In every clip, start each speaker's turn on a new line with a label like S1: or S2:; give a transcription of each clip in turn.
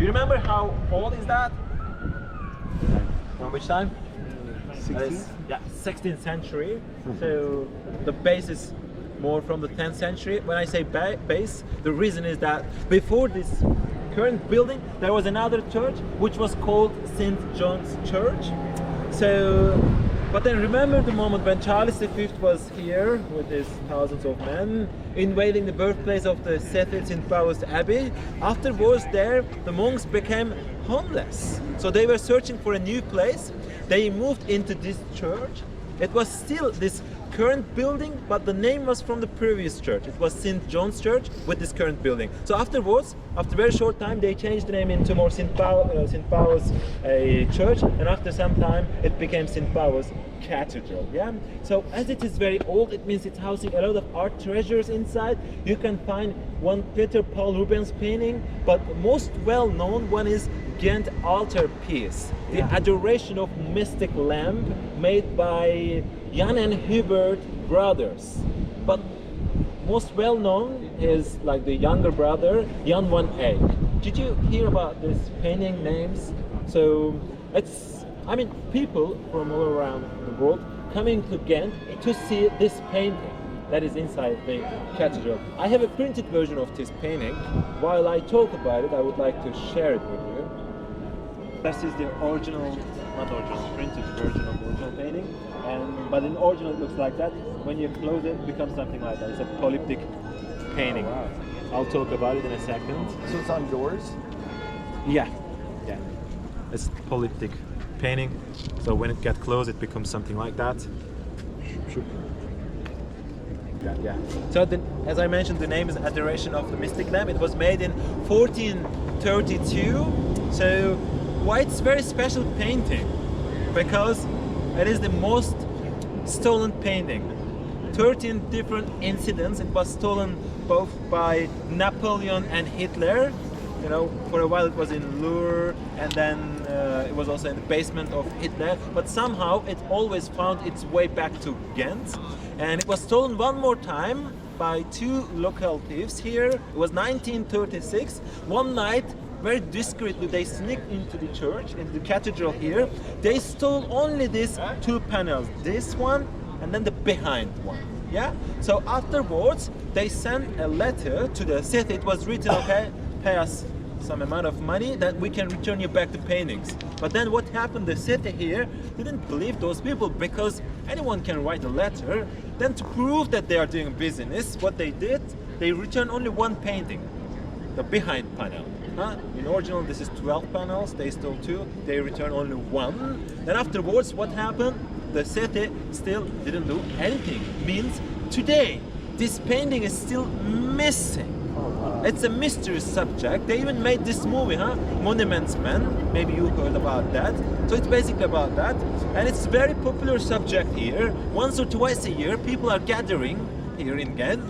S1: you remember how old is that? From which time?
S2: 16th?
S1: Yeah, 16th century. So the base is more from the 10th century. When I say base, the reason is that before this current building, there was another church which was called St. John's Church. So, but then remember the moment when Charles V was here with his thousands of men invading the birthplace of the St. Paul's Abbey. Afterwards there, the monks became homeless. So they were searching for a new place. They moved into this church. It was still this current building, but the name was from the previous church. It was St. John's Church with this current building. So afterwards, after a very short time, they changed the name into more St. Paul's Church, and after some time, it became St. Paul's Cathedral. Yeah. So as it is very old, it means it's housing a lot of art treasures inside. You can find one Peter Paul Rubens painting, but most well-known one is Ghent altarpiece, the Adoration of Mystic Lamp, made by Jan and Hubert brothers. But most well known is like the younger brother, Jan van Eyck. Did you hear about this painting names? So it's, I mean, people from all around the world coming to Ghent to see this painting that is inside the cathedral. I have a printed version of this painting. While I talk about it, I would like to share it with you. This is the original, not original, printed version of the original painting. But in original it looks like that. When you close it, it becomes something like that. It's a polyptych painting. Oh, wow. I'll talk about it in a second.
S2: So it's on doors?
S1: Yeah. It's polyptych painting. So when it gets closed, it becomes something like that. Yeah. So as I mentioned, the name is Adoration of the Mystic Lamp. It was made in 1432. So why it's very special painting? Because it is the most stolen painting. 13 different incidents. It was stolen both by Napoleon and Hitler. You know, for a while it was in Louvre, and then it was also in the basement of Hitler. But somehow it always found its way back to Ghent. And it was stolen one more time by two local thieves here. It was 1936. One night, very discreetly, they sneaked into the church, into the cathedral here. They stole only these two panels, this one and then the behind one. Yeah. So afterwards, they sent a letter to the city. It was written, okay, pay us some amount of money, that we can return you back the paintings. But then what happened? The city here didn't believe those people, because anyone can write a letter. Then to prove that they are doing business, what they did, they returned only one painting, the behind panel. In original this is 12 panels, they stole two, they returned only one. Then afterwards what happened? The city still didn't do anything. Means today this painting is still missing. It's a mysterious subject. They even made this movie, Monuments Man. Maybe you heard about that. So it's basically about that. And it's a very popular subject here. Once or twice a year, people are gathering here in Ghent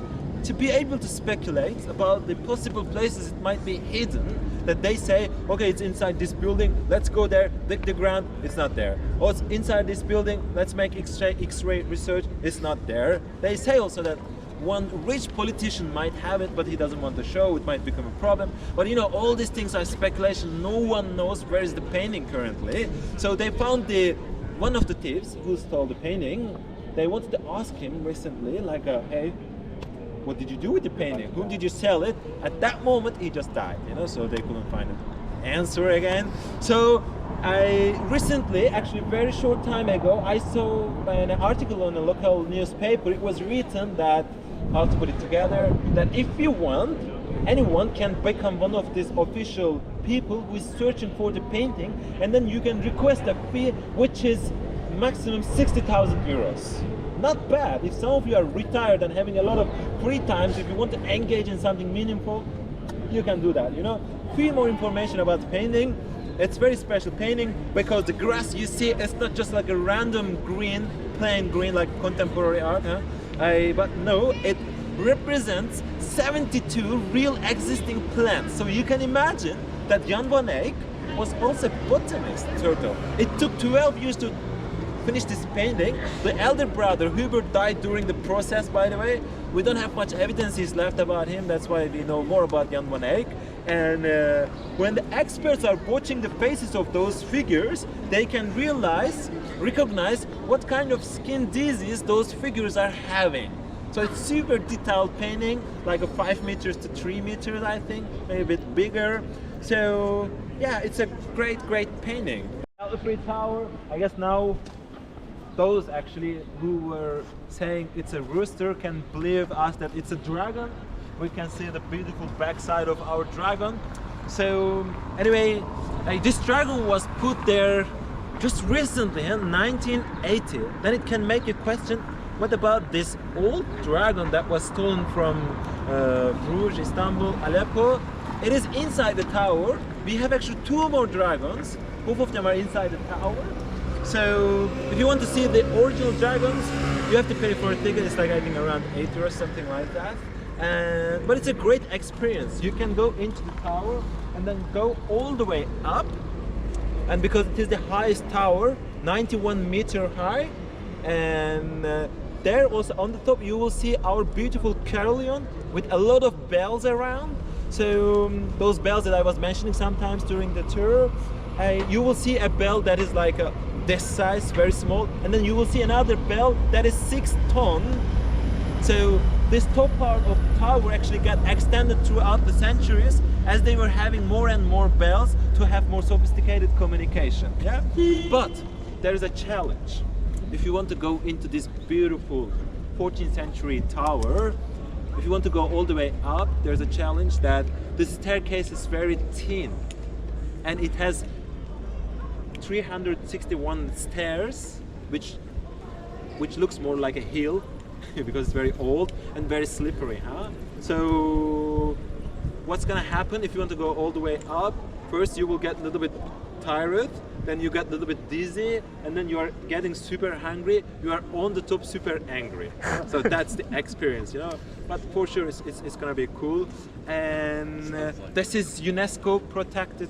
S1: to be able to speculate about the possible places it might be hidden. That they say, okay, it's inside this building, let's go there, dig the ground, it's not there. Or it's inside this building, let's make X-ray research, it's not there. They say also that one rich politician might have it, but he doesn't want to show, it might become a problem. But you know, all these things are speculation, no one knows where is the painting currently. So they found one of the thieves who stole the painting. They wanted to ask him recently, like, hey, what did you do with the painting? Whom did you sell it? At that moment, he just died, you know, so they couldn't find an answer again. So I recently, actually very short time ago, I saw an article on a local newspaper. It was written that, how to put it together, that if you want, anyone can become one of these official people who is searching for the painting, and then you can request a fee which is maximum 60,000 euros. Not bad. If some of you are retired and having a lot of free times, if you want to engage in something meaningful, you can do that, you know. Few more information about the painting. It's very special painting because the grass you see, it's not just like a random green, plain green like contemporary art, but no, it represents 72 real existing plants. So you can imagine that Jan van Eyck was also a botanist, turtle. It took 12 years to finish this painting. The elder brother Hubert died during the process, by the way. We don't have much evidences left about him, that's why we know more about Jan van Eyck. And when the experts are watching the faces of those figures, they can recognize what kind of skin disease those figures are having. So it's super detailed painting, like a 5 meters to 3 meters, I think, maybe a bit bigger. So yeah, it's a great painting. Belfry Tower, I guess now those actually who were saying it's a rooster can believe us that it's a dragon. We can see the beautiful backside of our dragon. So anyway, this dragon was put there just recently in 1980. Then it can make you question, what about this old dragon that was stolen from Bruges, Istanbul, Aleppo? It is inside the tower. We have actually 2 more dragons. Both of them are inside the tower. So if you want to see the original dragons, you have to pay for a ticket. It's like I think around 80 or something like that. But it's a great experience. You can go into the tower and then go all the way up. And because it is the highest tower, 91 meter high, and there also on the top you will see our beautiful carillon with a lot of bells around. So those bells that I was mentioning sometimes during the tour, you will see a bell that is like this size, very small, and then you will see another bell that is 6 tons. So this top part of the tower actually got extended throughout the centuries as they were having more and more bells to have more sophisticated communication. Yeah, but there is a challenge. If you want to go into this beautiful 14th century tower, if you want to go all the way up, there's a challenge that the staircase is very thin and it has 361 stairs, which looks more like a hill because it's very old and very slippery, huh? So what's gonna happen if you want to go all the way up? First you will get a little bit tired, then you get a little bit dizzy, and then you are getting super hungry, you are on the top super angry. So that's the experience, you know. But for sure it's gonna be cool. And this is UNESCO protected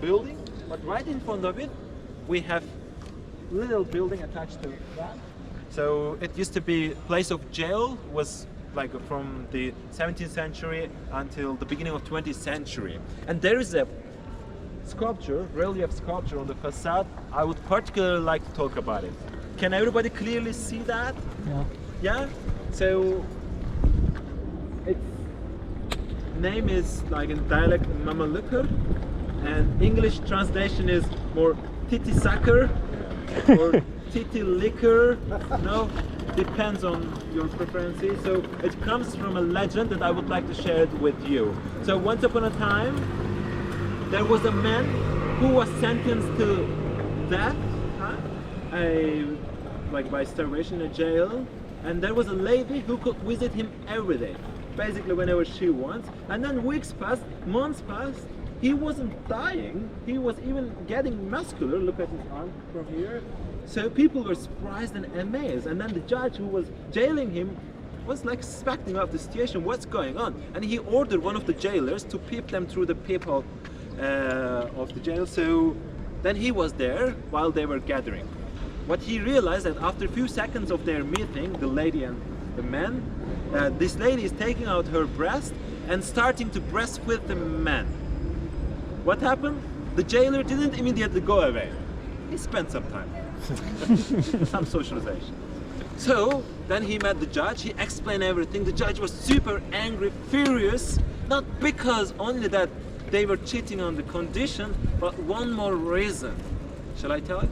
S1: building, but right in front of it we have little building attached to that. So it used to be place of jail, was like from the 17th century until the beginning of 20th century. And there is a sculpture, relief sculpture on the facade. I would particularly like to talk about it. Can everybody clearly see that?
S3: Yeah.
S1: Yeah? So its name is like in dialect Mamalıkır, and English translation is more titty sucker or titty liquor. No, depends on your preferences. So it comes from a legend that I would like to share it with you. So once upon a time, there was a man who was sentenced to death, like by starvation in a jail, and there was a lady who could visit him every day, basically whenever she wants. And then weeks passed, months passed, he wasn't dying, he was even getting muscular. Look at his arm from here. So people were surprised and amazed, and then the judge who was jailing him was like suspecting of the situation, what's going on, and he ordered one of the jailers to peep them through the peephole of the jail. So then he was there while they were gathering. What he realized that after a few seconds of their meeting, the lady and the man, this lady is taking out her breast and starting to breastfeed the man. What happened? The jailer didn't immediately go away. He spent some time, some socialization. So then he met the judge, he explained everything. The judge was super angry, furious, not because only that they were cheating on the condition, but one more reason. Shall I tell it?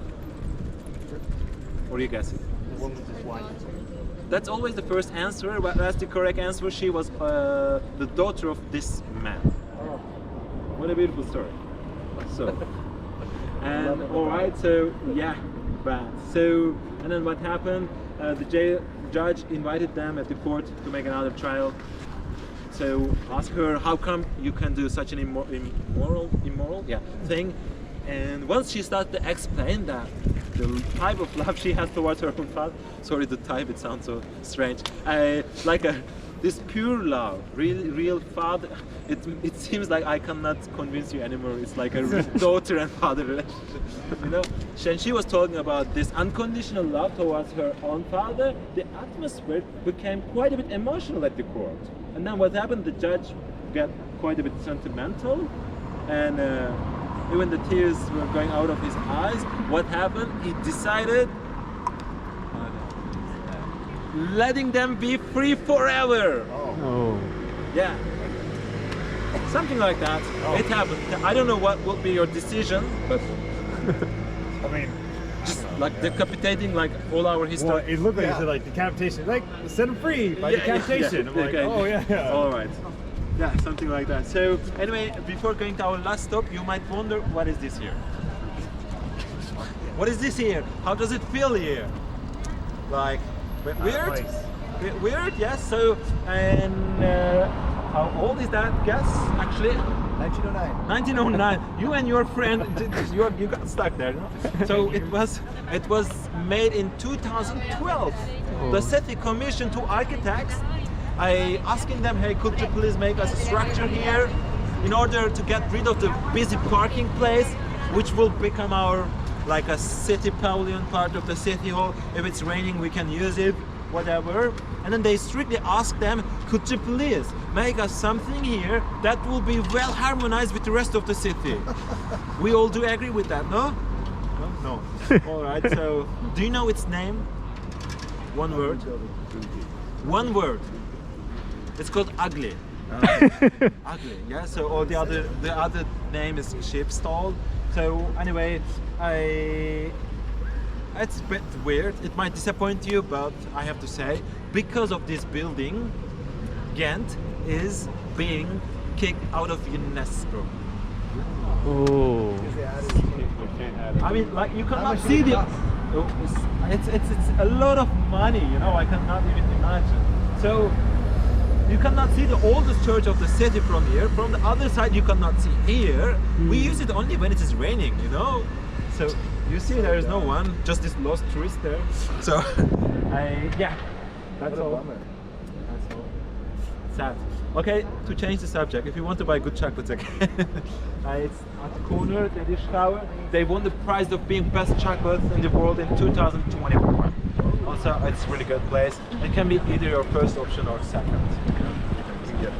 S1: Or you guess it?
S2: The woman just white.
S1: That's always the first answer, but that's the correct answer. She was the daughter of this man.
S2: Oh.
S1: What a beautiful story. So, and alright, so yeah, bad. So, and then what happened? The judge invited them at the court to make another trial. So ask her, how come you can do such an immoral thing? And once she started to explain that the type of love she has towards her own father, sorry, the type, it sounds so strange, this pure love, real father, it seems like I cannot convince you anymore. It's like a daughter and father relationship, you know. And she was talking about this unconditional love towards her own father. The atmosphere became quite a bit emotional at the court. And then what happened? The judge get quite a bit sentimental, and even the tears were going out of his eyes. What happened? He decided letting them be free forever.
S3: Oh.
S1: Yeah. Something like that. It happened. I don't know what will be your decision, but
S2: I mean,
S1: just like decapitating like all our history.
S3: Well, it looked like
S2: Yeah.
S3: you said like decapitation, like set him free by
S1: Yeah,
S3: decapitation.
S1: yeah,
S3: I'm like,
S1: okay.
S3: oh yeah.
S1: All right. Yeah, something like that. So anyway, before going to our last stop, you might wonder, what is this here? What is this here? How does it feel here? Like weird?
S3: Nice.
S1: Bit weird, yes. So, and how old is that? Guess actually.
S2: 1909.
S1: 1909. You and your friend, you got stuck there. No? So it was made in 2012. The city commissioned two architects. I asking them, hey, could you please make us a structure here in order to get rid of the busy parking place, which will become our like a city pavilion part of the city hall. If it's raining, we can use it, whatever. And then they strictly asked them, could you please make us something here that will be well harmonized with the rest of the city? We all do agree with that, no? No. All right. So, do you know its name? One word. One word. It's called ugly. Ugly. Yeah. So all the other name is sheep stall. So anyway, it's a bit weird. It might disappoint you, but I have to say, because of this building, Ghent is being kicked out of UNESCO.
S3: Oh.
S1: I mean, like you cannot see the. It's a lot of money, you know. I cannot even imagine. So you cannot see the oldest church of the city from here. From the other side, you cannot see here. We use it only when it is raining, you know. So you see, there is no one, just this lost tourist there. So yeah, that's all. That's all. Sad. Okay, to change the subject, if you want to buy good chocolates again, it's at the corner, the dish tower. They won the prize of being best chocolates in the world in 2024. Also, it's a really good place. It can be either your first option or second. You can get